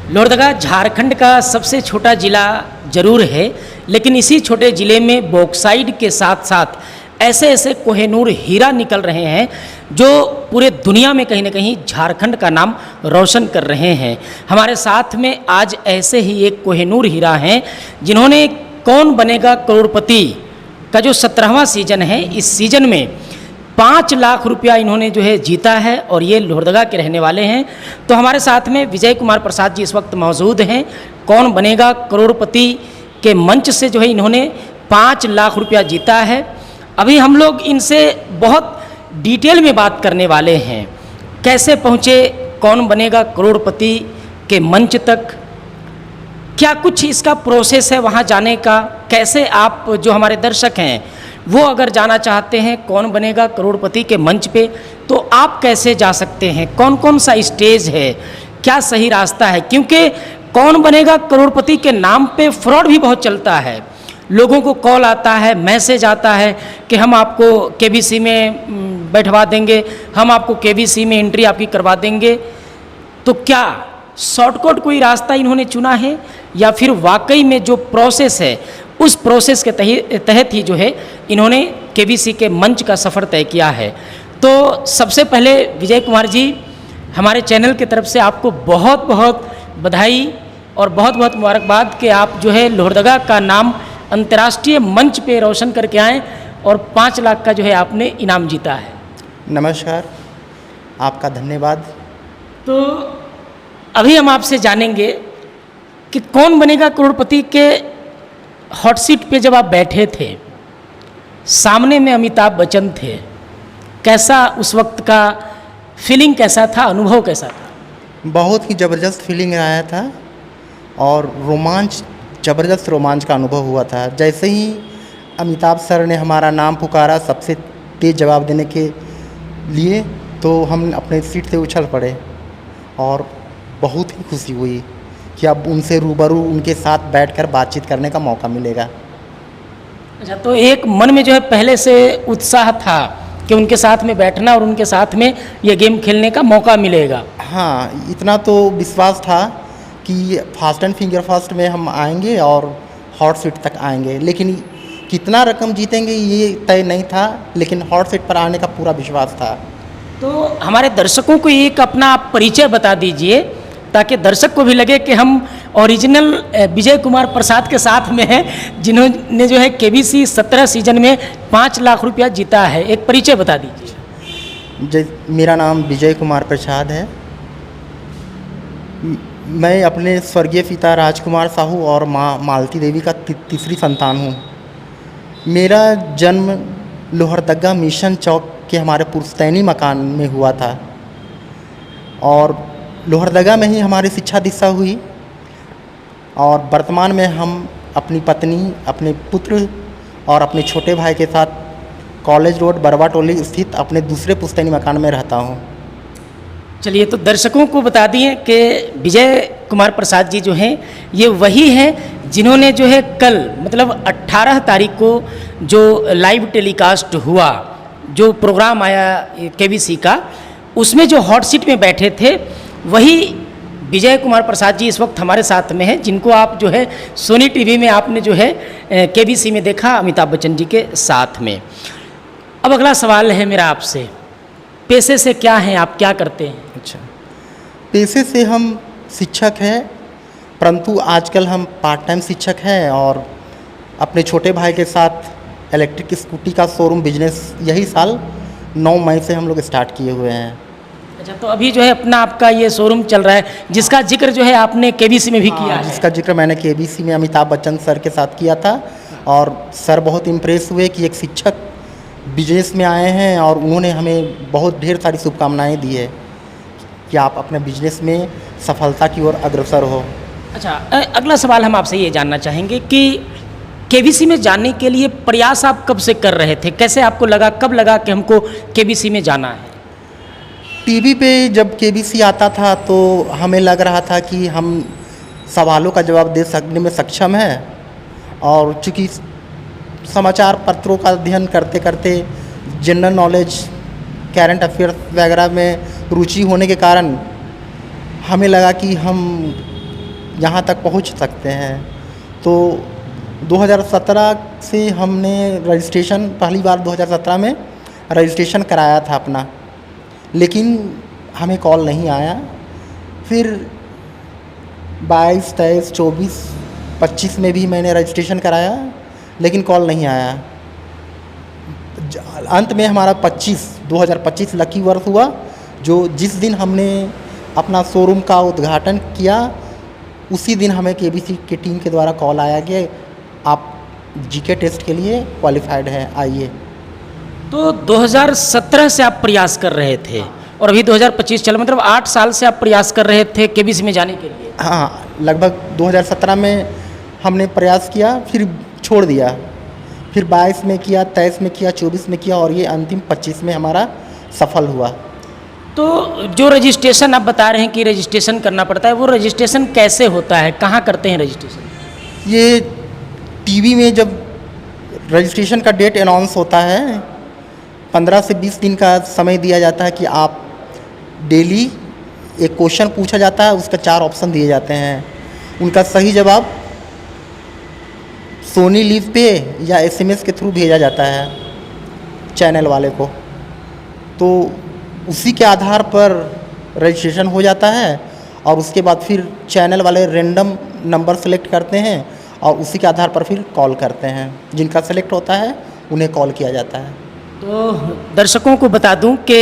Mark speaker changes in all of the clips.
Speaker 1: लोहरदगा झारखंड का सबसे छोटा ज़िला जरूर है, लेकिन इसी छोटे ज़िले में बॉक्साइट के साथ साथ ऐसे ऐसे कोहिनूर हीरा निकल रहे हैं जो पूरे दुनिया में कहीं ना कहीं झारखंड का नाम रोशन कर रहे हैं। हमारे साथ में आज ऐसे ही एक कोहिनूर हीरा हैं जिन्होंने कौन बनेगा करोड़पति का जो 17वां सीजन है, इस सीजन में 5 लाख रुपया इन्होंने जो है जीता है और ये लोहरदगा के रहने वाले हैं। तो हमारे साथ में विजय कुमार प्रसाद जी इस वक्त मौजूद हैं। कौन बनेगा करोड़पति के मंच से जो है इन्होंने 5 लाख रुपया जीता है। अभी हम लोग इनसे बहुत डिटेल में बात करने वाले हैं, कैसे पहुँचे कौन बनेगा करोड़पति के मंच तक, क्या कुछ इसका प्रोसेस है वहाँ जाने का, कैसे आप जो हमारे दर्शक हैं वो अगर जाना चाहते हैं कौन बनेगा करोड़पति के मंच पे तो आप कैसे जा सकते हैं, कौन कौन सा स्टेज है, क्या सही रास्ता है। क्योंकि कौन बनेगा करोड़पति के नाम पे फ्रॉड भी बहुत चलता है। लोगों को कॉल आता है, मैसेज आता है कि हम आपको केबीसी में बैठवा देंगे, हम आपको केबीसी में एंट्री आपकी करवा देंगे। तो क्या शॉर्टकट कोई रास्ता इन्होंने चुना है या फिर वाकई में जो प्रोसेस है उस प्रोसेस के तहत ही जो है इन्होंने केबीसी के मंच का सफ़र तय किया है। तो सबसे पहले विजय कुमार जी, हमारे चैनल की तरफ से आपको बहुत बहुत बधाई और बहुत बहुत मुबारकबाद कि आप जो है लोहरदगा का नाम अंतर्राष्ट्रीय मंच पे रोशन करके आए और 5 लाख का जो है आपने इनाम जीता है।
Speaker 2: नमस्कार, आपका धन्यवाद।
Speaker 1: तो अभी हम आपसे जानेंगे कि कौन बनेगा करोड़पति के हॉट सीट पे जब आप बैठे थे, सामने में अमिताभ बच्चन थे, कैसा उस वक्त का फीलिंग कैसा था, अनुभव कैसा था?
Speaker 2: बहुत ही ज़बरदस्त फीलिंग आया था और ज़बरदस्त रोमांच का अनुभव हुआ था। जैसे ही अमिताभ सर ने हमारा नाम पुकारा सबसे तेज़ जवाब देने के लिए, तो हम अपने सीट से उछल पड़े और बहुत ही खुशी हुई कि अब उनसे रूबरू उनके साथ बैठकर बातचीत करने का मौका मिलेगा।
Speaker 1: अच्छा, तो एक मन में जो है पहले से उत्साह था कि उनके साथ में बैठना और उनके साथ में ये गेम खेलने का मौका मिलेगा।
Speaker 2: हाँ, इतना तो विश्वास था कि फास्ट एंड फिंगर फास्ट में हम आएंगे और हॉट सीट तक आएंगे, लेकिन कितना रकम जीतेंगे ये तय नहीं था, लेकिन हॉट सीट पर आने का पूरा विश्वास था।
Speaker 1: तो हमारे दर्शकों को एक अपना आप परिचय बता दीजिए ताकि दर्शक को भी लगे कि हम ओरिजिनल विजय कुमार प्रसाद के साथ में हैं जिन्होंने जो है केबीसी 17 सीजन में 5 लाख रुपया जीता है। एक परिचय बता दीजिए।
Speaker 2: मेरा नाम विजय कुमार प्रसाद है। मैं अपने स्वर्गीय पिता राजकुमार साहू और माँ मालती देवी का तीसरी संतान हूँ। मेरा जन्म लोहरदगा मिशन चौक के हमारे पुश्तैनी मकान में हुआ था और लोहरदगा में ही हमारी शिक्षा दीक्षा हुई और वर्तमान में हम अपनी पत्नी, अपने पुत्र और अपने छोटे भाई के साथ कॉलेज रोड बरवा टोली स्थित अपने दूसरे पुश्तैनी मकान में रहता हूँ।
Speaker 1: चलिए, तो दर्शकों को बता दिए कि विजय कुमार प्रसाद जी जो हैं ये वही हैं जिन्होंने जो है कल मतलब 18 तारीख को जो लाइव टेलीकास्ट हुआ, जो प्रोग्राम आया केबीसी का, उसमें जो हॉट सीट में बैठे थे वही विजय कुमार प्रसाद जी इस वक्त हमारे साथ में हैं, जिनको आप जो है सोनी टीवी में आपने जो है केबीसी में देखा अमिताभ बच्चन जी के साथ में। अब अगला सवाल है मेरा आपसे, पेशे से क्या हैं आप, क्या करते हैं?
Speaker 2: अच्छा, पेशे से हम शिक्षक हैं, परंतु आजकल हम पार्ट टाइम शिक्षक हैं और अपने छोटे भाई के साथ इलेक्ट्रिक स्कूटी का शोरूम बिजनेस यही साल 9 मई से हम लोग स्टार्ट किए हुए हैं।
Speaker 1: अच्छा, तो अभी जो है अपना आपका ये शोरूम चल रहा है जिसका जिक्र जो है आपने केबीसी में भी किया है।
Speaker 2: जिसका जिक्र मैंने केबीसी में अमिताभ बच्चन सर के साथ किया था और सर बहुत इम्प्रेस हुए कि एक शिक्षक बिजनेस में आए हैं और उन्होंने हमें बहुत ढेर सारी शुभकामनाएं दी है कि आप अपने बिजनेस में सफलता की ओर अग्रसर हो।
Speaker 1: अच्छा, अगला सवाल हम आपसे ये जानना चाहेंगे कि केबीसी में जाने के लिए प्रयास आप कब से कर रहे थे, कैसे आपको लगा, कब लगा कि हमको केबीसी में जाना है?
Speaker 2: टीवी पे जब केबीसी आता था तो हमें लग रहा था कि हम सवालों का जवाब दे सकने में सक्षम हैं और चूँकि समाचार पत्रों का अध्ययन करते करते जनरल नॉलेज, करंट अफेयर्स वगैरह में रुचि होने के कारण हमें लगा कि हम यहाँ तक पहुँच सकते हैं। तो 2017 से हमने रजिस्ट्रेशन, पहली बार 2017 में रजिस्ट्रेशन कराया था अपना, लेकिन हमें कॉल नहीं आया। फिर 22, 23, 24, 25 में भी मैंने रजिस्ट्रेशन कराया, लेकिन कॉल नहीं आया। अंत में हमारा 2025 लकी वर्ष हुआ, जो जिस दिन हमने अपना शोरूम का उद्घाटन किया, उसी दिन हमें केबीसी की टीम के द्वारा कॉल आया कि आप जीके टेस्ट के लिए क्वालिफाइड हैं, आइए।
Speaker 1: तो 2017 से आप प्रयास कर रहे थे और अभी 2025 चल, मतलब 8 साल से आप प्रयास कर रहे थे केबीसी में जाने के लिए।
Speaker 2: हाँ, लगभग 2017 में हमने प्रयास किया, फिर छोड़ दिया। फिर 22 में किया, 23 में किया, 24 में किया, और ये अंतिम 25 में हमारा सफल हुआ।
Speaker 1: तो जो रजिस्ट्रेशन आप बता रहे हैं कि रजिस्ट्रेशन करना पड़ता है, वो रजिस्ट्रेशन कैसे होता है, कहाँ करते हैं रजिस्ट्रेशन?
Speaker 2: ये टीवी में जब रजिस्ट्रेशन का डेट अनाउंस होता है, 15 से 20 दिन का समय दिया जाता है कि आप डेली एक क्वेश्चन पूछा जाता है, उसका 4 ऑप्शन दिए जाते हैं। उनका सही जवाब सोनी लिव पे या SMS के थ्रू भेजा जाता है चैनल वाले को। तो उसी के आधार पर रजिस्ट्रेशन हो जाता है, और उसके बाद फिर चैनल वाले रैंडम नंबर सेलेक्ट करते हैं और उसी के आधार पर फिर कॉल करते हैं। जिनका सेलेक्ट होता है उन्हें कॉल किया जाता है।
Speaker 1: तो दर्शकों को बता दूं कि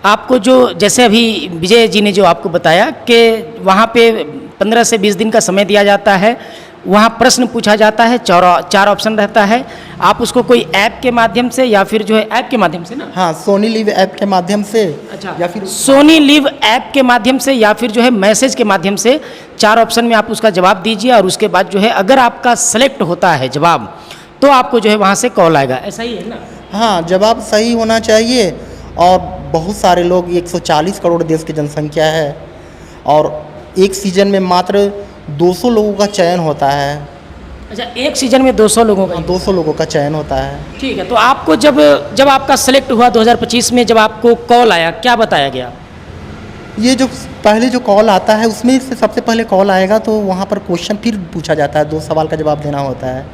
Speaker 1: आपको जो, जैसे अभी विजय जी ने जो आपको बताया कि वहाँ पे 15 से 20 दिन का समय दिया जाता है, वहाँ प्रश्न पूछा जाता है, 4 ऑप्शन रहता है। आप उसको कोई ऐप के माध्यम से या फिर जो है ऐप के माध्यम से ना,
Speaker 2: हाँ, सोनी लिव ऐप के माध्यम से,
Speaker 1: अच्छा,
Speaker 2: या फिर
Speaker 1: सोनी लिव ऐप के माध्यम से या फिर जो है मैसेज के माध्यम से 4 ऑप्शन में आप उसका जवाब दीजिए, और उसके बाद जो है अगर आपका सेलेक्ट होता है जवाब, तो आपको जो है वहाँ से कॉल आएगा। ऐसा ही है ना?
Speaker 2: हाँ, जवाब सही होना चाहिए। और बहुत सारे लोग, 140 करोड़ देश की जनसंख्या है, और एक सीजन में मात्र 200 लोगों का चयन होता है।
Speaker 1: अच्छा, एक सीजन में 200 लोगों का?
Speaker 2: 200 लोगों का चयन होता है।
Speaker 1: ठीक है। तो आपको जब आपका सेलेक्ट हुआ 2025 में, जब आपको कॉल आया, क्या बताया गया?
Speaker 2: ये जो पहले जो कॉल आता है, उसमें से सबसे पहले कॉल आएगा तो वहाँ पर क्वेश्चन फिर पूछा जाता है, 2 सवाल का जवाब देना होता है।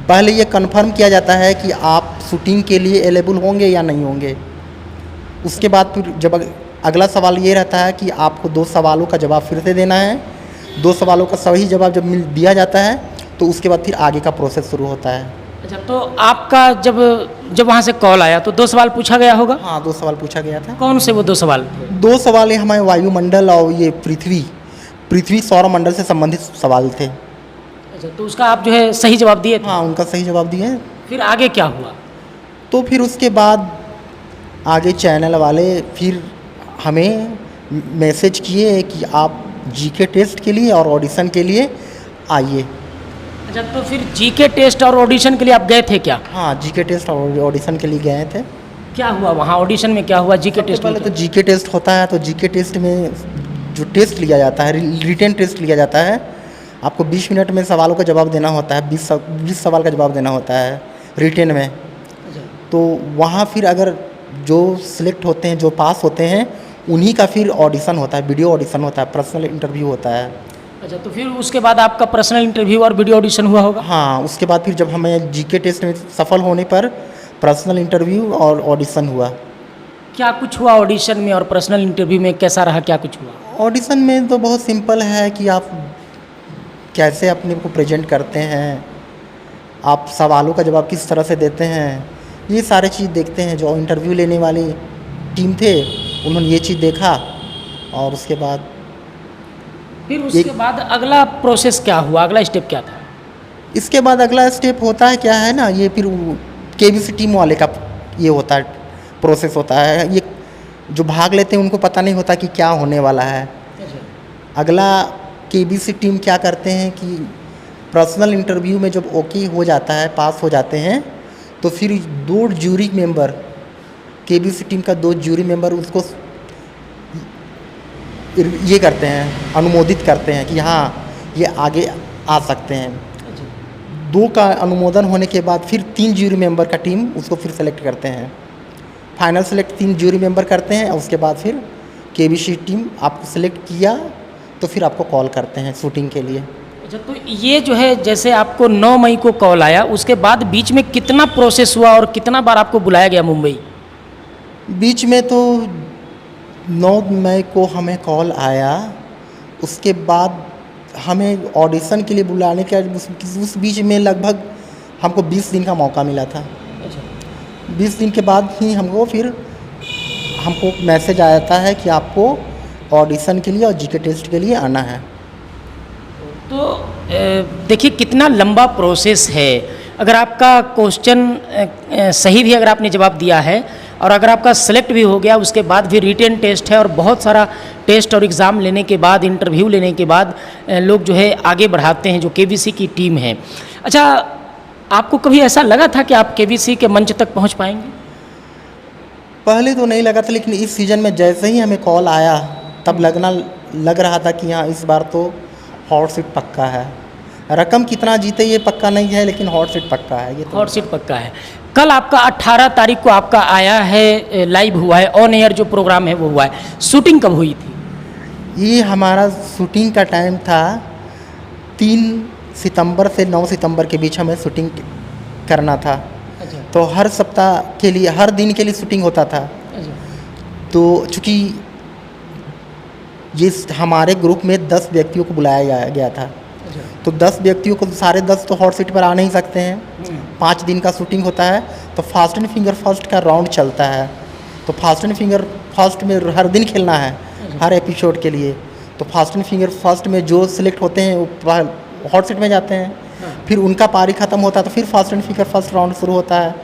Speaker 2: पहले ये कंफर्म किया जाता है कि आप शूटिंग के लिए एलिजिबल होंगे या नहीं होंगे। उसके बाद फिर जब अगला सवाल ये रहता है कि आपको 2 सवालों का जवाब फिर से देना है। 2 सवालों का सही जवाब जब दिया जाता है तो उसके बाद फिर आगे का प्रोसेस शुरू होता है।
Speaker 1: अच्छा, तो आपका जब वहाँ से कॉल आया तो 2 सवाल पूछा गया होगा?
Speaker 2: हाँ, 2 सवाल पूछा गया था।
Speaker 1: कौन से वो 2 सवाल?
Speaker 2: 2 सवाल ये हमारे वायुमंडल और ये पृथ्वी सौर मंडल से संबंधित सवाल थे।
Speaker 1: अच्छा, तो उसका आप जो है सही जवाब दिए थे?
Speaker 2: हाँ, उनका सही जवाब दिए।
Speaker 1: फिर आगे क्या हुआ?
Speaker 2: तो फिर उसके बाद आगे चैनल वाले फिर हमें मैसेज किए कि आप जीके टेस्ट के लिए और ऑडिशन के लिए आइए।
Speaker 1: अच्छा, तो फिर जीके टेस्ट और ऑडिशन के लिए आप गए थे क्या?
Speaker 2: हाँ, जीके टेस्ट और ऑडिशन के लिए गए थे।
Speaker 1: क्या हुआ वहाँ ऑडिशन में, क्या हुआ जीके टेस्ट में?
Speaker 2: पहले तो जीके टेस्ट होता है, तो जीके टेस्ट में जो टेस्ट लिया जाता है, रिटन टेस्ट लिया जाता है। आपको 20 मिनट में सवालों का जवाब देना होता है, 20 सवाल का जवाब देना होता है रिटन में। तो वहाँ फिर अगर जो सिलेक्ट होते हैं, जो पास होते हैं, उन्हीं का फिर ऑडिशन होता है, वीडियो ऑडिशन होता है, पर्सनल इंटरव्यू होता है।
Speaker 1: अच्छा, तो फिर उसके बाद आपका पर्सनल इंटरव्यू और वीडियो ऑडिशन हुआ होगा?
Speaker 2: हाँ, उसके बाद फिर जब हमें जीके टेस्ट में सफल होने पर पर्सनल इंटरव्यू और ऑडिशन हुआ।
Speaker 1: क्या कुछ हुआ ऑडिशन में और पर्सनल इंटरव्यू में, कैसा रहा, क्या कुछ हुआ?
Speaker 2: ऑडिशन में तो बहुत सिंपल है कि आप कैसे अपने को प्रेजेंट करते हैं, आप सवालों का जवाब किस तरह से देते हैं, ये सारे चीज़ देखते हैं। जो इंटरव्यू लेने वाली टीम थे उन्होंने ये चीज़ देखा, और उसके बाद
Speaker 1: फिर उसके बाद अगला प्रोसेस क्या हुआ, अगला स्टेप क्या था?
Speaker 2: इसके बाद अगला स्टेप होता है क्या है ना, ये फिर केबीसी टीम वाले का ये होता है, प्रोसेस होता है। ये जो भाग लेते हैं उनको पता नहीं होता कि क्या होने वाला है। अगला केबीसी टीम क्या करते हैं कि पर्सनल इंटरव्यू में जब ओके हो जाता है, पास हो जाते हैं, तो फिर 2 जूरी मेंबर, केबीसी टीम का 2 जूरी मेंबर उसको ये करते हैं, अनुमोदित करते हैं कि हाँ ये आगे आ सकते हैं। 2 का अनुमोदन होने के बाद फिर 3 जूरी मेंबर का टीम उसको फिर सेलेक्ट करते हैं। फाइनल सेलेक्ट 3 जूरी मेंबर करते हैं, और उसके बाद फिर केबीसी टीम आपको सेलेक्ट किया तो फिर आपको कॉल करते हैं शूटिंग के लिए।
Speaker 1: अच्छा, तो ये जो है जैसे आपको 9 मई को कॉल आया, उसके बाद बीच में कितना प्रोसेस हुआ और कितना बार आपको बुलाया गया मुंबई?
Speaker 2: बीच में तो 9 मई को हमें कॉल आया, उसके बाद हमें ऑडिशन के लिए बुलाने का उस बीच में लगभग हमको 20 दिन का मौका मिला था। 20 दिन के बाद ही हमको मैसेज आता है कि आपको ऑडिशन के लिए और जीके टेस्ट के लिए आना है।
Speaker 1: तो देखिए कितना लंबा प्रोसेस है। अगर आपका क्वेश्चन सही भी अगर आपने जवाब दिया है और अगर आपका सेलेक्ट भी हो गया, उसके बाद भी रिटन टेस्ट है और बहुत सारा टेस्ट और एग्ज़ाम लेने के बाद, इंटरव्यू लेने के बाद लोग जो है आगे बढ़ाते हैं, जो केबीसी की टीम है। अच्छा, आपको कभी ऐसा लगा था कि आप केबीसी के मंच तक पहुंच पाएंगे?
Speaker 2: पहले तो नहीं लगा था, लेकिन इस सीज़न में जैसे ही हमें कॉल आया तब लग रहा था कि हाँ, इस बार तो हॉट सीट पक्का है। रकम कितना जीते ये पक्का नहीं है, लेकिन हॉट सीट पक्का है। ये तो
Speaker 1: हॉट सीट पक्का है। कल आपका 18 तारीख को आपका आया है, लाइव हुआ है, ऑन एयर जो प्रोग्राम है वो हुआ है। शूटिंग कब हुई थी?
Speaker 2: ये हमारा शूटिंग का टाइम था 3 सितंबर से 9 सितंबर के बीच हमें शूटिंग करना था।
Speaker 1: अच्छा।
Speaker 2: तो हर सप्ताह के लिए, हर दिन के लिए शूटिंग होता था। तो चूँकि ये हमारे ग्रुप में 10 व्यक्तियों को बुलाया गया था, तो 10 व्यक्तियों को सारे 10 तो हॉट सीट पर आ नहीं सकते हैं। 5 दिन का शूटिंग होता है, तो फास्ट एंड फिंगर फर्स्ट का राउंड चलता है। तो फास्ट एंड फिंगर फर्स्ट में हर दिन खेलना है, हर एपिसोड के लिए। तो फास्ट एंड फिंगर फर्स्ट में जो सिलेक्ट होते हैं वो हॉट सीट में जाते हैं। फिर उनका पारी ख़त्म होता है तो फिर fast and finger first round शुरू होता है।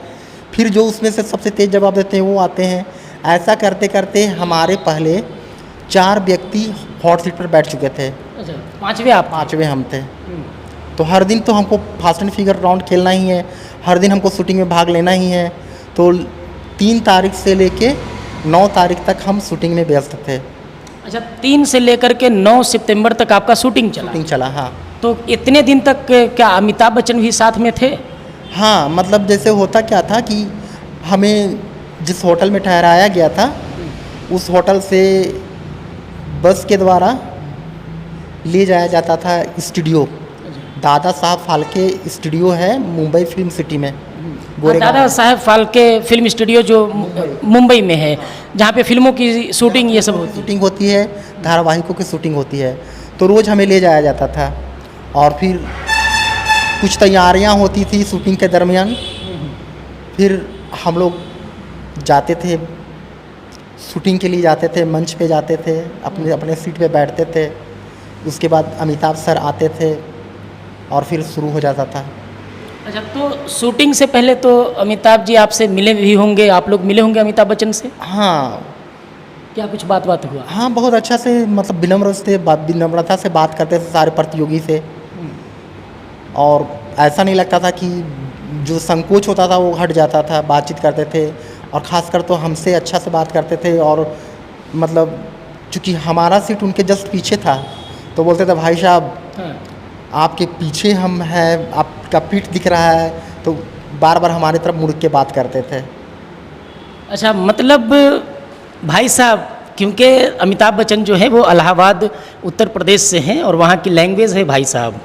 Speaker 2: फिर जो उसमें से सबसे तेज़ जवाब देते हैं वो आते हैं। ऐसा करते करते हमारे पहले 4 व्यक्ति हॉट सीट पर बैठ चुके थे।
Speaker 1: अच्छा, पाँचवें आप?
Speaker 2: पाँचवें हम थे। तो हर दिन तो हमको फास्ट एंड फिगर राउंड खेलना ही है, हर दिन हमको शूटिंग में भाग लेना ही है। तो 3 तारीख से लेके 9 तारीख तक हम शूटिंग में व्यस्त थे।
Speaker 1: अच्छा, 3 से लेकर के 9 सितंबर तक आपका शूटिंग चला?
Speaker 2: शूटिंग चला, हाँ।
Speaker 1: तो इतने दिन तक क्या अमिताभ बच्चन भी साथ में थे?
Speaker 2: हाँ, मतलब जैसे होता क्या था कि हमें जिस होटल में ठहराया गया था, उस होटल से बस के द्वारा ले जाया जाता था स्टूडियो। दादा साहब फाल्के स्टूडियो है मुंबई फिल्म सिटी में।
Speaker 1: दादा साहब फाल्के फिल्म स्टूडियो जो मुंबई में है, जहाँ पे फिल्मों की शूटिंग ये सब होती है।
Speaker 2: शूटिंग होती है, धारावाहिकों की शूटिंग होती है। तो रोज़ हमें ले जाया जाता था और फिर कुछ तैयारियां होती थी शूटिंग के दरमियान। फिर हम लोग जाते थे, शूटिंग के लिए जाते थे, मंच पे जाते थे, अपने अपने सीट पे बैठते थे। उसके बाद अमिताभ सर आते थे और फिर शुरू हो जाता था।
Speaker 1: अच्छा, तो शूटिंग से पहले तो अमिताभ जी आपसे मिले भी होंगे, आप लोग मिले होंगे अमिताभ बच्चन से?
Speaker 2: हाँ।
Speaker 1: क्या कुछ बात हुआ?
Speaker 2: हाँ, बहुत अच्छा से, मतलब विनम्रता से बात करते थे सारे प्रतियोगी से। और ऐसा नहीं लगता था कि जो संकोच होता था वो हट जाता था, बातचीत करते थे। और ख़ासकर तो हमसे अच्छा से बात करते थे। और मतलब चूँकि हमारा सीट उनके जस्ट पीछे था, तो बोलते थे भाई साहब आपके पीछे हम हैं, आपका पीठ दिख रहा है। तो बार बार हमारी तरफ मुड़ के बात करते थे।
Speaker 1: अच्छा, मतलब भाई साहब, क्योंकि अमिताभ बच्चन जो है वो इलाहाबाद उत्तर प्रदेश से हैं और वहाँ की लैंग्वेज है भाई साहब।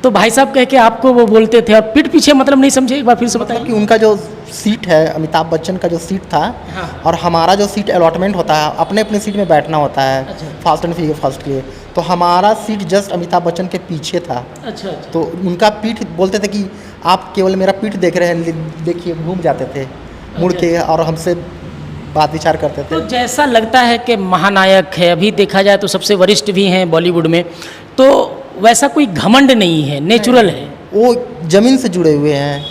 Speaker 1: तो भाई साहब कह के आपको वो बोलते थे। और पीठ पीछे मतलब नहीं समझे, एक बार फिर से बताइए।
Speaker 2: कि उनका जो सीट है, अमिताभ बच्चन का जो सीट था,
Speaker 1: हाँ।
Speaker 2: और हमारा जो सीट अलॉटमेंट होता है, अपने अपने सीट में बैठना होता है।
Speaker 1: अच्छा।
Speaker 2: फास्ट एंड फिगर फर्स्ट के लिए। तो हमारा सीट जस्ट अमिताभ बच्चन के पीछे था।
Speaker 1: अच्छा।
Speaker 2: तो उनका पीठ बोलते थे कि आप केवल मेरा पीठ देख रहे हैं, देखिए, घूम जाते थे मुड़ के और हमसे बात विचार करते थे।
Speaker 1: तो जैसा लगता है कि महानायक है, अभी देखा जाए तो सबसे वरिष्ठ भी हैं बॉलीवुड में, तो वैसा कोई घमंड नहीं है, नेचुरल है।
Speaker 2: वो ज़मीन से जुड़े हुए हैं,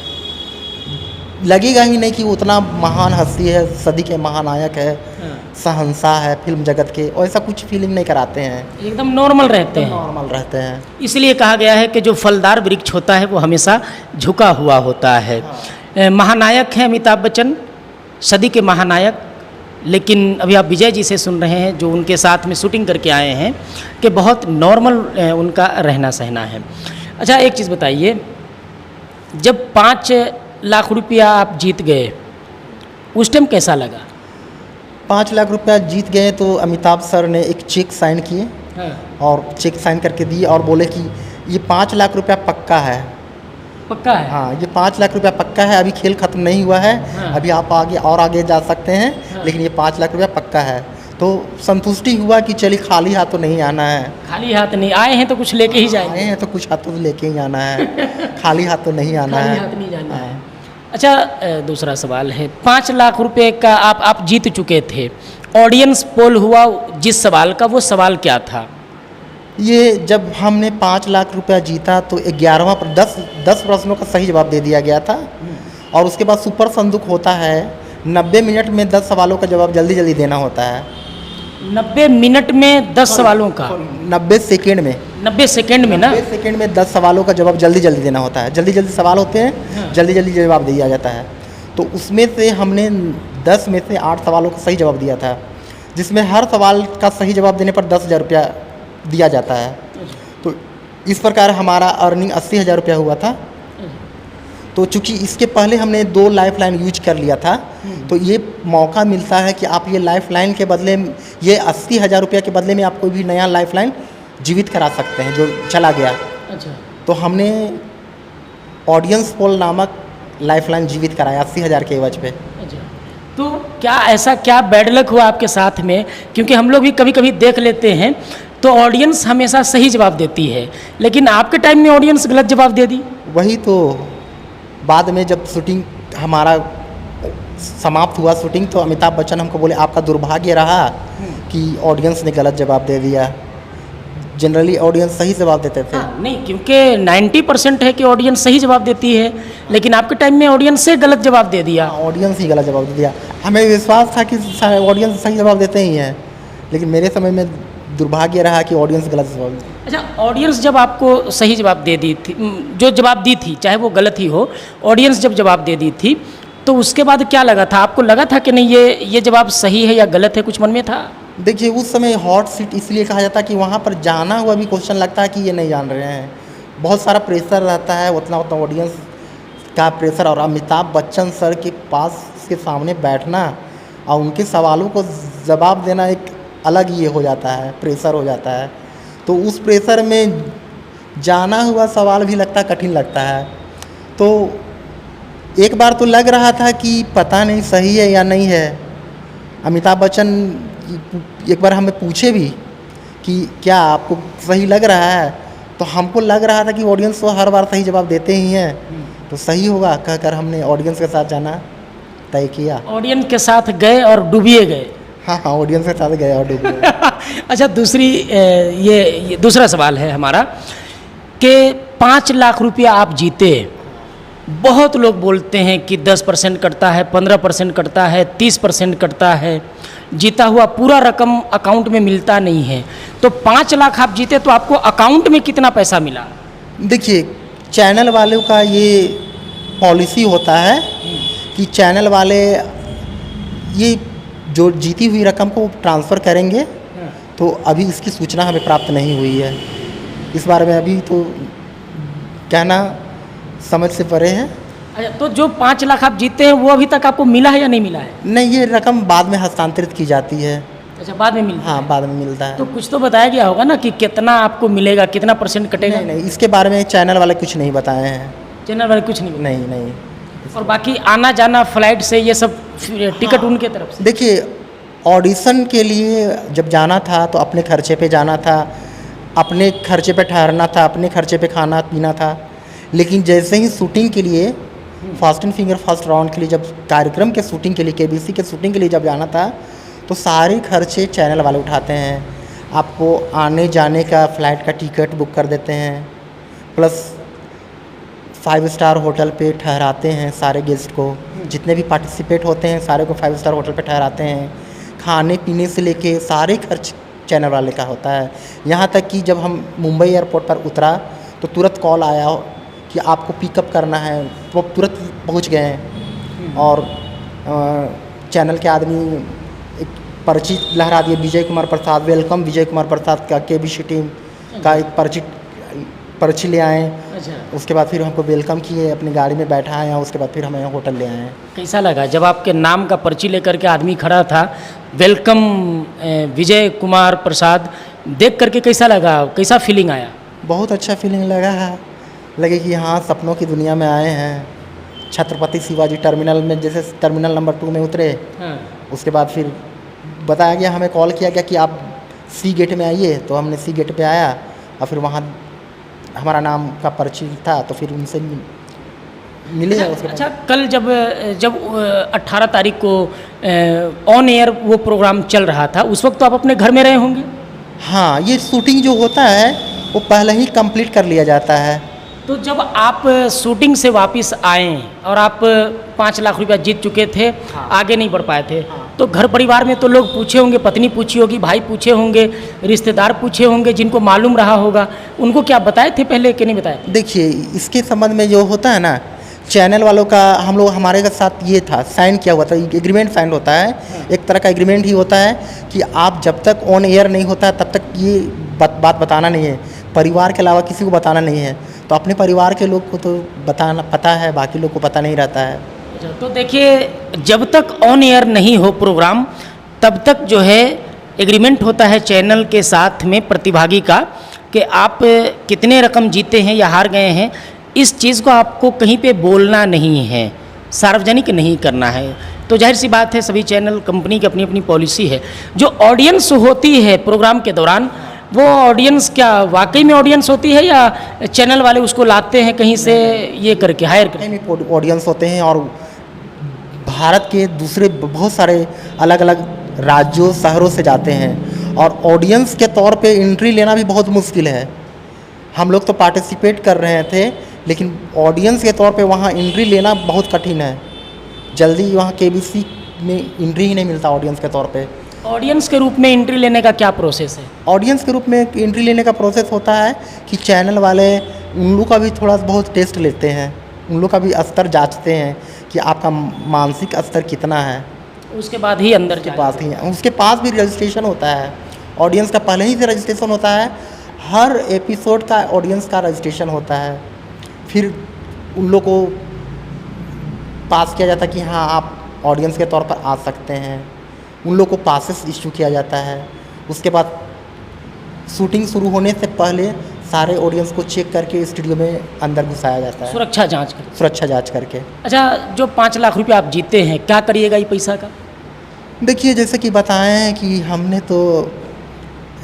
Speaker 2: लगेगा ही नहीं कि वो उतना महान हस्ती है, सदी के महानायक है, शहंशाह है फिल्म जगत के। ऐसा कुछ फीलिंग नहीं कराते हैं,
Speaker 1: एकदम नॉर्मल रहते हैं।
Speaker 2: नॉर्मल रहते हैं।
Speaker 1: इसलिए कहा गया है कि जो फलदार वृक्ष होता है वो हमेशा झुका हुआ होता है। महानायक हैं अमिताभ बच्चन, सदी के महानायक। लेकिन अभी आप विजय जी से सुन रहे हैं जो उनके साथ में शूटिंग करके आए हैं कि बहुत नॉर्मल उनका रहना सहना है। अच्छा, एक चीज़ बताइए, जब 5 लाख रुपया आप जीत गए उस टाइम कैसा लगा?
Speaker 2: 5 लाख रुपया जीत गए तो अमिताभ सर ने एक चेक साइन किए
Speaker 1: हाँ।
Speaker 2: और चेक साइन करके दिए और बोले कि ये 5 लाख रुपया पक्का है।
Speaker 1: पक्का है।
Speaker 2: हाँ, ये 5 लाख रुपया पक्का है, अभी खेल खत्म नहीं हुआ है।
Speaker 1: हाँ।
Speaker 2: अभी आप आगे जा सकते हैं।
Speaker 1: हाँ।
Speaker 2: लेकिन ये 5 लाख रुपया पक्का है। तो संतुष्टि हुआ कि चलिए खाली हाथ तो नहीं आना है।
Speaker 1: खाली हाथ नहीं आए हैं तो कुछ लेके ही
Speaker 2: आए
Speaker 1: जाएंगे।
Speaker 2: हैं तो कुछ हाथ तो लेके ही आना है। खाली हाथ तो नहीं आना
Speaker 1: खाली
Speaker 2: है।
Speaker 1: हाथ नहीं जाना है।
Speaker 2: हाँ।
Speaker 1: अच्छा, दूसरा सवाल है, 5 लाख रुपए का आप जीत चुके थे। ऑडियंस पोल हुआ जिस सवाल का, वो सवाल क्या था?
Speaker 2: ये जब हमने 5 लाख रुपया जीता तो 11वां पर 10 प्रश्नों का सही जवाब दे दिया गया था। और उसके बाद सुपर संदूक होता है, 90 मिनट में 10 सवालों का जवाब जल्दी जल्दी देना होता है।
Speaker 1: 90 मिनट में 10 सवालों का?
Speaker 2: 90 सेकेंड में।
Speaker 1: 90 सेकेंड में ना?
Speaker 2: 90 सेकेंड में 10 सवालों का जवाब जल्दी जल्दी देना होता है। जल्दी जल्दी सवाल होते हैं,
Speaker 1: हाँ।
Speaker 2: जल्दी जल्दी जवाब दिया जाता है। तो उसमें से हमने 10 में से 8 सवालों का सही जवाब दिया था, जिसमें हर सवाल का सही जवाब देने पर 10,000 रुपया दिया जाता है। तो इस प्रकार हमारा अर्निंग 80,000 रुपया हुआ था। तो चूंकि इसके पहले हमने 2 लाइफ लाइन यूज कर लिया था, तो ये मौका मिलता है कि आप ये लाइफ लाइन के बदले, ये 80,000 रुपया के बदले में आप कोई भी नया लाइफ लाइन जीवित करा सकते हैं जो चला गया।
Speaker 1: अच्छा।
Speaker 2: तो हमने ऑडियंस पोल नामक लाइफ लाइन जीवित कराया 80,000 के एवज पे।
Speaker 1: अच्छा, तो क्या बैड लक हुआ आपके साथ में? क्योंकि हम लोग भी कभी कभी देख लेते हैं तो ऑडियंस हमेशा सही जवाब देती है, लेकिन आपके टाइम में ऑडियंस गलत जवाब दे दी।
Speaker 2: वही तो बाद में जब शूटिंग हमारा समाप्त हुआ शूटिंग, तो अमिताभ बच्चन हमको बोले आपका दुर्भाग्य रहा कि ऑडियंस ने गलत जवाब दे दिया। जनरली ऑडियंस सही जवाब देते थे।
Speaker 1: हाँ, नहीं, क्योंकि 90% है कि ऑडियंस सही जवाब देती है, लेकिन आपके टाइम में ऑडियंस से गलत जवाब दे दिया।
Speaker 2: ऑडियंस ही गलत जवाब दे दिया। हमें विश्वास था कि ऑडियंस सही जवाब देते ही हैं, लेकिन मेरे समय में दुर्भाग्य रहा कि ऑडियंस गलत जवाब।
Speaker 1: अच्छा, ऑडियंस जब आपको सही जवाब दे दी थी, जो जवाब दी थी चाहे वो गलत ही हो, ऑडियंस जब जवाब दे दी थी तो उसके बाद क्या लगा था आपको? लगा था कि नहीं ये जवाब सही है या गलत है, कुछ मन में था?
Speaker 2: देखिए, उस समय हॉट सीट इसलिए कहा जाता है कि वहाँ पर जाना हुआ भी क्वेश्चन लगता है कि ये नहीं जान रहे हैं। बहुत सारा प्रेशर रहता है, उतना ऑडियंस का प्रेशर। और अमिताभ बच्चन सर के पास के सामने बैठना और उनके सवालों को जवाब देना एक अलग ये हो जाता है, प्रेशर हो जाता है। तो उस प्रेशर में जाना हुआ सवाल भी लगता कठिन लगता है। तो एक बार तो लग रहा था कि पता नहीं सही है या नहीं है। अमिताभ बच्चन एक बार हमें पूछे भी कि क्या आपको सही लग रहा है, तो हमको लग रहा था कि ऑडियंस तो हर बार सही जवाब देते ही हैं, तो सही होगा कहकर हमने ऑडियंस के साथ जाना तय किया।
Speaker 1: ऑडियंस के साथ गए और डूबिए गए।
Speaker 2: हाँ, ऑडियंस के साथ गए और डूब गए।
Speaker 1: अच्छा, ये दूसरा सवाल है हमारा कि 5 लाख रुपया आप जीते। बहुत लोग बोलते हैं कि 10% कटता है, 15% कटता है, 30% कटता है, जीता हुआ पूरा रकम अकाउंट में मिलता नहीं है। तो 5 लाख आप जीते तो आपको अकाउंट में कितना पैसा मिला?
Speaker 2: देखिए, चैनल वालों का ये पॉलिसी होता है कि चैनल वाले ये जो जीती हुई रकम को ट्रांसफ़र करेंगे। तो अभी इसकी सूचना हमें प्राप्त नहीं हुई है। इस बारे में अभी तो कहना समझ से परे है।
Speaker 1: अच्छा, तो जो 5 लाख आप जीते हैं वो अभी तक आपको मिला है या नहीं मिला है?
Speaker 2: नहीं, ये रकम बाद में हस्तांतरित की जाती है।
Speaker 1: अच्छा, बाद में मिलता है।
Speaker 2: हाँ, बाद में मिलता है।
Speaker 1: तो कुछ तो बताया गया होगा ना कि कितना आपको मिलेगा, कितना % कटेगा?
Speaker 2: नहीं, इसके बारे में चैनल वाले कुछ नहीं बताए हैं।
Speaker 1: चैनल वाले कुछ नहीं?
Speaker 2: नहीं।
Speaker 1: और बाकी आना जाना फ्लाइट से ये सब टिकट उनके तरफ से?
Speaker 2: देखिए, ऑडिशन के लिए जब जाना था तो अपने खर्चे पे जाना था, अपने खर्चे पे ठहरना था, अपने खर्चे पे खाना पीना था। लेकिन जैसे ही शूटिंग के लिए fast and finger first round के लिए, जब कार्यक्रम के शूटिंग के लिए, केबीसी के शूटिंग के लिए जब जाना था, तो सारे खर्चे चैनल वाले उठाते हैं। आपको आने जाने का फ़्लाइट का टिकट बुक कर देते हैं, प्लस 5 स्टार होटल पे ठहराते हैं सारे गेस्ट को। जितने भी पार्टिसिपेट होते हैं सारे को 5 स्टार होटल पे ठहराते हैं। खाने पीने से लेके सारे खर्च चैनल वाले का होता है। यहाँ तक कि जब हम मुंबई एयरपोर्ट पर उतरा तो तुरंत कॉल आया कि आपको पिकअप करना है, तो तुरंत पहुँच गए हैं। और चैनल के आदमी एक पर्ची लहरा दिए, विजय कुमार प्रसाद, वेलकम विजय कुमार प्रसाद का, केबीसी टीम का एक पर्ची ले आए।
Speaker 1: अच्छा,
Speaker 2: उसके बाद फिर हमको वेलकम किए, अपनी गाड़ी में बैठाए और उसके बाद फिर हमें होटल ले आए।
Speaker 1: कैसा लगा जब आपके नाम का पर्ची लेकर के आदमी खड़ा था, वेलकम विजय कुमार प्रसाद देख करके कैसा लगा, कैसा फीलिंग आया?
Speaker 2: बहुत अच्छा फीलिंग लगा है, लगे कि हाँ सपनों की दुनिया में आए हैं। छत्रपति शिवाजी टर्मिनल में, जैसे टर्मिनल नंबर 2 में उतरे,
Speaker 1: हाँ।
Speaker 2: उसके बाद फिर बताया गया, हमें कॉल किया गया कि आप सी गेट में आइए, तो हमने सी गेट पे आया और फिर वहाँ हमारा नाम का पर्ची था, तो फिर उनसे मिले। उसके
Speaker 1: अच्छा, कल जब जब 18 तारीख को ऑन एयर वो प्रोग्राम चल रहा था, उस वक्त तो आप अपने घर में रहे होंगे?
Speaker 2: हाँ, ये शूटिंग जो होता है वो पहले ही कंप्लीट कर लिया जाता है।
Speaker 1: तो जब आप शूटिंग से वापस आए और आप 5 लाख रुपया जीत चुके थे,
Speaker 2: हाँ।
Speaker 1: आगे नहीं बढ़ पाए थे, तो घर परिवार में तो लोग पूछे होंगे, पत्नी पूछी होगी, भाई पूछे होंगे, रिश्तेदार पूछे होंगे, जिनको मालूम रहा होगा, उनको क्या बताए थे पहले कि नहीं बताए?
Speaker 2: देखिए, इसके संबंध में जो होता है ना, चैनल वालों का हम लोग हमारे के साथ ये था, साइन किया हुआ था, एग्रीमेंट साइन होता है। एक तरह का एग्रीमेंट ही होता है कि आप जब तक ऑन एयर नहीं होता तब तक ये बात बताना नहीं है, परिवार के अलावा किसी को बताना नहीं है। तो अपने परिवार के लोग को तो बताना पता है, बाकी लोग को पता नहीं रहता है।
Speaker 1: तो देखिए, जब तक ऑन एयर नहीं हो प्रोग्राम, तब तक जो है एग्रीमेंट होता है चैनल के साथ में प्रतिभागी का कि आप कितने रकम जीते हैं या हार गए हैं, इस चीज़ को आपको कहीं पे बोलना नहीं है, सार्वजनिक नहीं करना है। तो जाहिर सी बात है, सभी चैनल कंपनी की अपनी अपनी पॉलिसी है। जो ऑडियंस होती है प्रोग्राम के दौरान, वो ऑडियंस क्या वाकई में ऑडियंस होती है या चैनल वाले उसको लाते हैं कहीं से ये करके, हायर करके?
Speaker 2: में ऑडियंस होते हैं और भारत के दूसरे बहुत सारे अलग अलग राज्यों शहरों से जाते हैं, और ऑडियंस के तौर पे एंट्री लेना भी बहुत मुश्किल है। हम लोग तो पार्टिसिपेट कर रहे थे, लेकिन ऑडियंस के तौर पे वहाँ एंट्री लेना बहुत कठिन है। जल्दी वहाँ केबीसी में एंट्री ही नहीं मिलता ऑडियंस के तौर पे।
Speaker 1: ऑडियंस के रूप में एंट्री लेने का क्या प्रोसेस है?
Speaker 2: ऑडियंस के रूप में एंट्री लेने का प्रोसेस होता है कि चैनल वाले उन लोग का भी थोड़ा बहुत टेस्ट लेते हैं, उन लोग का भी स्तर जांचते हैं कि आपका मानसिक स्तर कितना है।
Speaker 1: उसके बाद ही अंदर
Speaker 2: उसके पास ही उसके पास भी रजिस्ट्रेशन होता है, ऑडियंस का पहले ही से रजिस्ट्रेशन होता है। हर एपिसोड का ऑडियंस का रजिस्ट्रेशन होता है, फिर उन लोग को पास किया जाता है कि हाँ आप ऑडियंस के तौर पर आ सकते हैं। उन लोग को पासेस इशू किया जाता है। उसके बाद शूटिंग शुरू होने से पहले सारे ऑडियंस को चेक करके स्टूडियो में अंदर घुसाया जाता है,
Speaker 1: सुरक्षा जांच करके। अच्छा, जो 5 लाख रुपया आप जीते हैं, क्या करिएगा ये पैसा का?
Speaker 2: देखिए, जैसे कि बताएं हैं कि हमने तो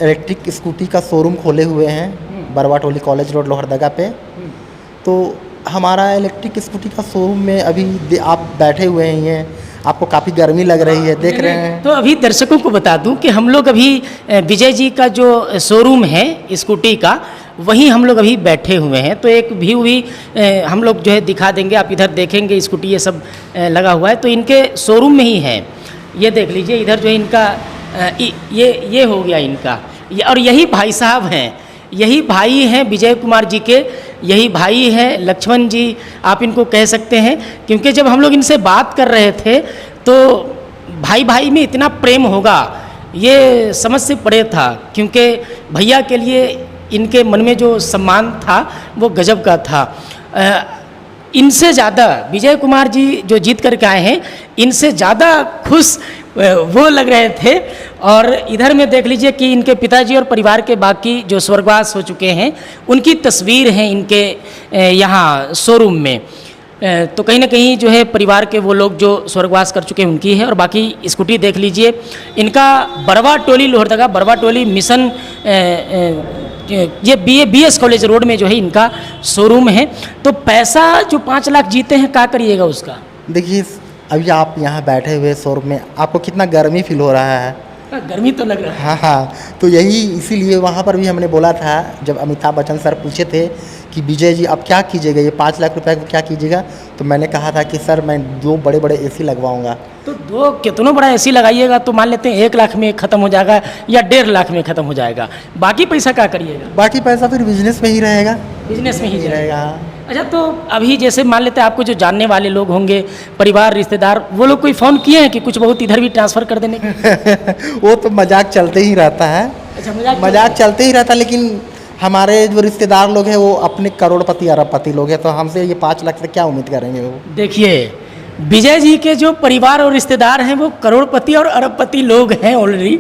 Speaker 2: इलेक्ट्रिक स्कूटी का शोरूम खोले हुए हैं बरवा टोली कॉलेज रोड लोहरदगा पे। तो हमारा इलेक्ट्रिक स्कूटी का शोरूम में अभी आप बैठे हुए हैं, आपको काफ़ी गर्मी लग रही है, देख रहे हैं।
Speaker 1: तो अभी दर्शकों को बता दूं कि हम लोग अभी विजय जी का जो शोरूम है स्कूटी का, वहीं हम लोग अभी बैठे हुए हैं। तो एक व्यू भी हम लोग जो है दिखा देंगे, आप इधर देखेंगे स्कूटी ये सब लगा हुआ है, तो इनके शोरूम में ही है। ये देख लीजिए, इधर जो है इनका ये हो गया इनका, और यही भाई साहब हैं, यही भाई हैं विजय कुमार जी के, यही भाई हैं लक्ष्मण जी, आप इनको कह सकते हैं। क्योंकि जब हम लोग इनसे बात कर रहे थे तो भाई भाई में इतना प्रेम होगा ये समझ से परे था, क्योंकि भैया के लिए इनके मन में जो सम्मान था वो गजब का था। इनसे ज़्यादा विजय कुमार जी जो जीत करके आए हैं, इनसे ज़्यादा खुश वो लग रहे थे। और इधर में देख लीजिए कि इनके पिताजी और परिवार के बाकी जो स्वर्गवास हो चुके हैं, उनकी तस्वीर हैं इनके यहाँ शोरूम में। तो कहीं ना कहीं जो है परिवार के वो लोग जो स्वर्गवास कर चुके हैं उनकी है। और बाकी स्कूटी देख लीजिए, इनका बरवा टोली लोहरदगा, बरवा टोली मिशन, ये BS कॉलेज रोड में जो है इनका शोरूम है। तो पैसा जो 5 लाख जीते हैं, क्या करिएगा उसका?
Speaker 2: देखिए, अभी आप यहाँ बैठे हुए शोरूम में, आपको कितना गर्मी फील हो रहा है?
Speaker 1: गर्मी तो लग रहा है।
Speaker 2: हाँ हाँ, तो यही इसीलिए वहाँ पर भी हमने बोला था, जब अमिताभ बच्चन सर पूछे थे कि विजय जी अब क्या कीजिएगा, ये 5 लाख रुपए को क्या कीजिएगा, तो मैंने कहा था कि सर मैं 2 बड़े बड़े AC लगवाऊंगा।
Speaker 1: तो 2 कितनों बड़ा AC लगाइएगा, तो मान लेते हैं 1 लाख में ख़त्म हो जाएगा या 1.5 लाख में ख़त्म हो जाएगा। बाकी पैसा क्या करिएगा?
Speaker 2: बाकी पैसा फिर बिजनेस में ही रहेगा।
Speaker 1: बिजनेस में ही
Speaker 2: रहेगा।
Speaker 1: अच्छा, तो अभी जैसे मान लेते हैं आपको जो जानने वाले लोग होंगे, परिवार रिश्तेदार, वो लोग कोई फ़ोन किए हैं कि कुछ बहुत इधर भी ट्रांसफ़र कर देने के?
Speaker 2: वो तो मजाक चलते ही रहता है।
Speaker 1: अच्छा,
Speaker 2: मजाक चलते ही रहता है, लेकिन हमारे जो रिश्तेदार लोग हैं वो अपने करोड़पति अरबपति लोग हैं, तो हमसे ये 5 लाख से क्या उम्मीद करेंगे वो?
Speaker 1: देखिए, विजय जी के जो परिवार और रिश्तेदार हैं वो करोड़पति और अरबपति लोग हैं ऑलरेडी।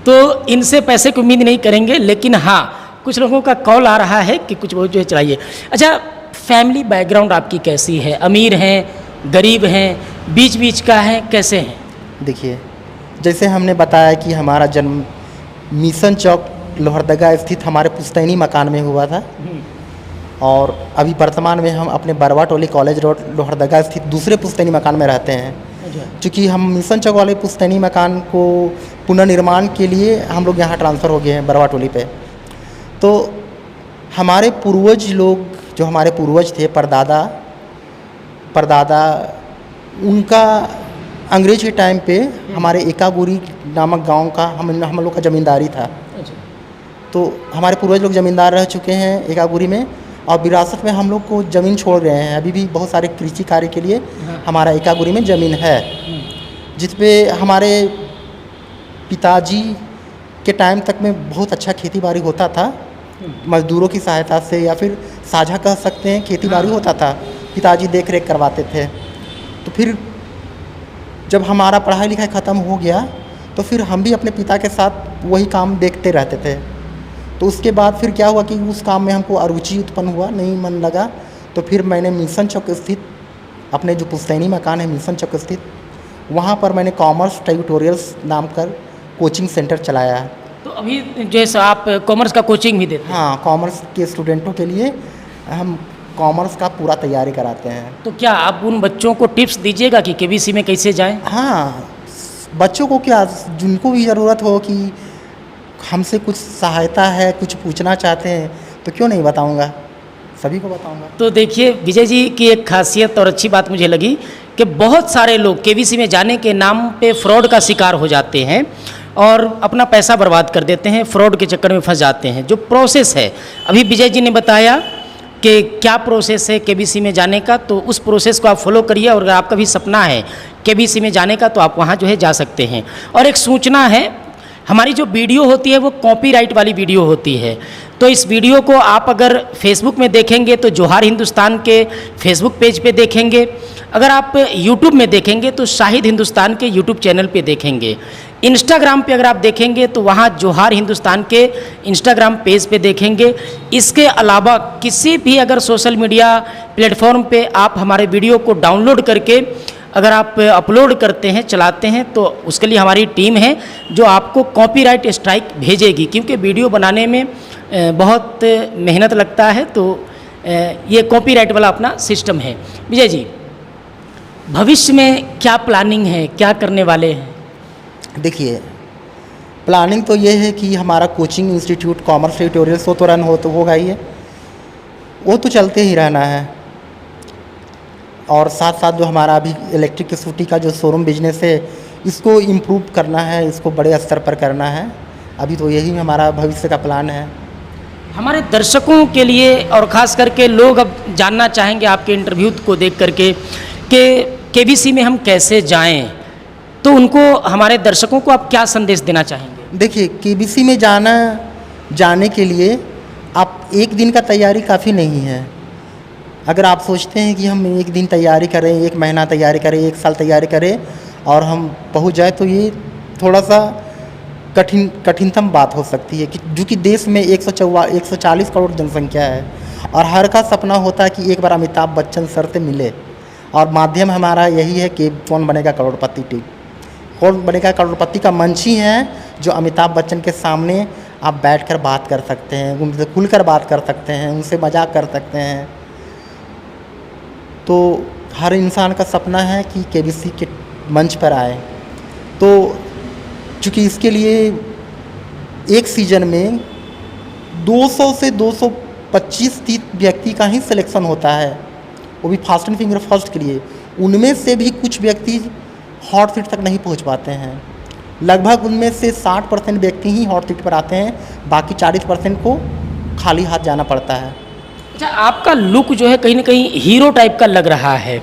Speaker 1: तो इनसे पैसे की उम्मीद नहीं करेंगे, लेकिन हाँ कुछ लोगों का कॉल आ रहा है कि कुछ वो जो है चलाइए। अच्छा, फैमिली बैकग्राउंड आपकी कैसी है? अमीर हैं, गरीब हैं, बीच बीच का है, कैसे हैं?
Speaker 2: देखिए, जैसे हमने बताया कि हमारा जन्म मिशन चौक लोहरदगा स्थित हमारे पुश्तैनी मकान में हुआ था, और अभी वर्तमान में हम अपने बरवा टोली कॉलेज रोड लोहरदगा स्थित दूसरे पुश्तैनी मकान में रहते हैं। चूँकि हम मिशन चौक वाले पुश्तैनी मकान को पुनर्निर्माण के लिए हम लोग यहाँ ट्रांसफ़र हो गए हैं बरवा टोली पे। तो हमारे पूर्वज लोग, जो हमारे पूर्वज थे, परदादा, उनका अंग्रेज के टाइम पे हमारे एकागुरी नामक गांव का हम लोग का ज़मींदारी था। तो हमारे पूर्वज लोग ज़मींदार रह चुके हैं एकागुरी में, और विरासत में हम लोग को ज़मीन छोड़ रहे हैं। अभी भी बहुत सारे कृषि कार्य के लिए हमारा एकागुरी में ज़मीन है, जिस पे हमारे पिताजी के टाइम तक में बहुत अच्छा खेती बाड़ी होता था, मज़दूरों की सहायता से, या फिर साझा कह सकते हैं, खेती बाड़ी होता था, पिताजी देख रेख करवाते थे। तो फिर जब हमारा पढ़ाई लिखाई ख़त्म हो गया तो फिर हम भी अपने पिता के साथ वही काम देखते रहते थे। तो उसके बाद फिर क्या हुआ कि उस काम में हमको अरुचि उत्पन्न हुआ, नहीं मन लगा। तो फिर मैंने मिशन चौक स्थित अपने जो पुश्तैनी मकान है मिशन चौक स्थित, वहाँ पर मैंने कॉमर्स ट्यूटोरियल्स नाम कर कोचिंग सेंटर चलाया।
Speaker 1: तो अभी जैसे आप कॉमर्स का कोचिंग भी देते हैं?
Speaker 2: हाँ, कॉमर्स के स्टूडेंटों के लिए हम कॉमर्स का पूरा तैयारी कराते हैं।
Speaker 1: तो क्या आप उन बच्चों को टिप्स दीजिएगा कि केबीसी में कैसे जाएं?
Speaker 2: हाँ, बच्चों को क्या, जिनको भी ज़रूरत हो कि हमसे कुछ सहायता है, कुछ पूछना चाहते हैं, तो क्यों नहीं बताऊंगा, सभी को बताऊंगा।
Speaker 1: तो देखिए विजय जी की एक खासियत और अच्छी बात मुझे लगी कि बहुत सारे लोग केबीसी में जाने के नाम पे फ्रॉड का शिकार हो जाते हैं और अपना पैसा बर्बाद कर देते हैं, फ्रॉड के चक्कर में फंस जाते हैं। जो प्रोसेस है, अभी विजय जी ने बताया कि क्या प्रोसेस है केबीसी में जाने का, तो उस प्रोसेस को आप फॉलो करिए, और अगर आपका भी सपना है केबीसी में जाने का तो आप वहाँ जो है जा सकते हैं। और एक सूचना है, हमारी जो वीडियो होती है वो कॉपीराइट वाली वीडियो होती है, तो इस वीडियो को आप अगर फेसबुक में देखेंगे तो जोहार हिंदुस्तान के फेसबुक पेज पे देखेंगे, अगर आप यूट्यूब में देखेंगे तो शाहिद हिंदुस्तान के यूट्यूब चैनल पे देखेंगे, इंस्टाग्राम पे अगर आप देखेंगे तो वहाँ जोहार हिंदुस्तान के इंस्टाग्राम पेज पे देखेंगे। इसके अलावा किसी भी अगर सोशल मीडिया प्लेटफॉर्म पे आप हमारे वीडियो को डाउनलोड करके अगर आप अपलोड करते हैं, चलाते हैं, तो उसके लिए हमारी टीम है जो आपको कॉपीराइट स्ट्राइक भेजेगी, क्योंकि वीडियो बनाने में बहुत मेहनत लगता है। तो ये कॉपीराइट वाला अपना सिस्टम है। विजय जी, भविष्य में क्या प्लानिंग है, क्या करने वाले हैं?
Speaker 2: देखिए, प्लानिंग तो ये है कि हमारा कोचिंग इंस्टीट्यूट कॉमर्स ट्यूटोरियल्स तो रन तो होगा ही है, वो तो चलते ही रहना है। और साथ साथ जो हमारा अभी इलेक्ट्रिक स्कूटी का जो शोरूम बिजनेस है, इसको इम्प्रूव करना है, इसको बड़े स्तर पर करना है। अभी तो यही हमारा भविष्य का प्लान है।
Speaker 1: हमारे दर्शकों के लिए और ख़ास करके लोग अब जानना चाहेंगे आपके इंटरव्यू को देख करके कि केबीसी में हम कैसे जाएं, तो उनको, हमारे दर्शकों को आप क्या संदेश देना चाहेंगे?
Speaker 2: देखिए, केबीसी में जाने के लिए आप एक दिन का तैयारी काफ़ी नहीं है। अगर आप सोचते हैं कि हम एक दिन तैयारी करें, एक महीना तैयारी करें, एक साल तैयारी करें और हम पहुंच जाए, तो ये थोड़ा सा कठिनतम बात हो सकती है कि जो कि देश में 140 करोड़ जनसंख्या है, और हर का सपना होता है कि एक बार अमिताभ बच्चन सर से मिले, और माध्यम हमारा यही है कि कौन बनेगा करोड़पति टीम। कौन बनेगा करोड़पति का मंच ही है जो अमिताभ बच्चन के सामने आप बैठकर बात कर सकते हैं, उनसे खुलकर बात कर सकते हैं, उनसे मजाक कर सकते हैं। तो हर इंसान का सपना है कि केबीसी के मंच पर आए। तो चूँकि इसके लिए एक सीज़न में 200 से 225-30 व्यक्ति का ही सिलेक्शन होता है, वो भी फास्ट एंड फिंगर फर्स्ट के लिए। उनमें से भी कुछ व्यक्ति हॉट सीट तक नहीं पहुंच पाते हैं। लगभग उनमें से 60% व्यक्ति ही हॉट सीट पर आते हैं, बाकी 40% को खाली हाथ जाना पड़ता है।
Speaker 1: अच्छा, आपका लुक जो है कहीं ना कहीं हीरो टाइप का लग रहा है,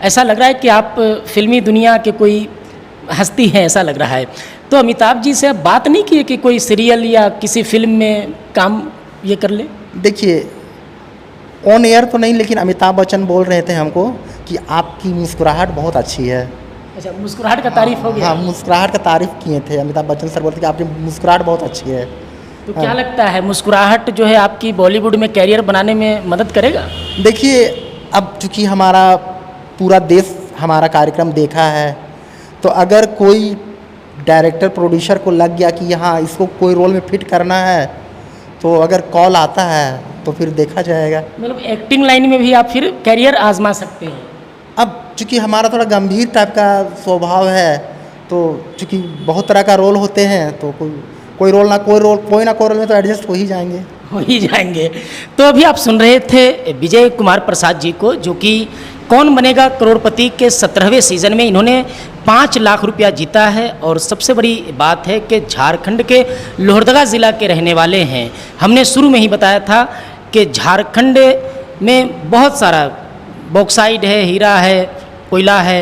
Speaker 1: ऐसा लग रहा है कि आप फिल्मी दुनिया के कोई हस्ती हैं, ऐसा लग रहा है। तो अमिताभ जी से आप बात नहीं की कि कोई सीरियल या किसी फिल्म में काम ये कर ले?
Speaker 2: देखिए, ऑन एयर तो नहीं, लेकिन अमिताभ बच्चन बोल रहे थे हमको कि आपकी मुस्कुराहट बहुत अच्छी है।
Speaker 1: अच्छा, मुस्कुराहट का तारीफ हो गया।
Speaker 2: हाँ, मुस्कुराहट का तारीफ़ किए थे। अमिताभ बच्चन सर बोलते कि आपकी मुस्कुराहट बहुत अच्छी है।
Speaker 1: तो क्या लगता है मुस्कुराहट जो है आपकी बॉलीवुड में कैरियर बनाने में मदद करेगा?
Speaker 2: देखिए, अब चूँकि हमारा पूरा देश हमारा कार्यक्रम देखा है, तो अगर कोई डायरेक्टर प्रोड्यूसर को लग गया कि यहाँ इसको कोई रोल में फिट करना है, तो अगर कॉल आता है तो फिर देखा जाएगा।
Speaker 1: मतलब एक्टिंग लाइन में भी आप फिर कैरियर आजमा सकते हैं।
Speaker 2: अब चूँकि हमारा थोड़ा गंभीर टाइप का स्वभाव है, तो चूँकि बहुत तरह का रोल होते हैं, तो कोई ना कोई रोल में तो एडजस्ट हो ही जाएंगे।
Speaker 1: हो ही जाएंगे। तो अभी आप सुन रहे थे विजय कुमार प्रसाद जी को, जो कि कौन बनेगा करोड़पति के 17वें सीज़न में इन्होंने 5 लाख रुपया जीता है। और सबसे बड़ी बात है कि झारखंड के लोहरदगा ज़िला के रहने वाले हैं। हमने शुरू में ही बताया था कि झारखंड में बहुत सारा बॉक्साइड है, हीरा है, कोयला है,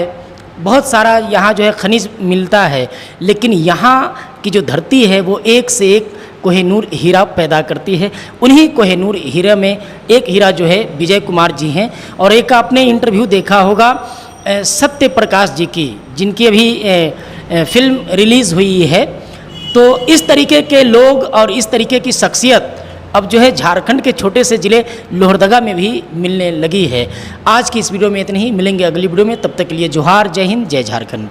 Speaker 1: बहुत सारा यहाँ जो है खनिज मिलता है, लेकिन यहाँ की जो धरती है वो एक से एक कोहिनूर हीरा पैदा करती है। उन्हीं कोहिनूर हीरा में एक हीरा जो है विजय कुमार जी हैं। और एक आपने इंटरव्यू देखा होगा सत्य प्रकाश जी की, जिनकी अभी फिल्म रिलीज़ हुई है। तो इस तरीके के लोग और इस तरीके की शख्सियत अब जो है झारखंड के छोटे से ज़िले लोहरदगा में भी मिलने लगी है। आज की इस वीडियो में इतनी ही, मिलेंगे अगली वीडियो में। तब तक के लिए जोहार, जय हिंद, जय झारखंड।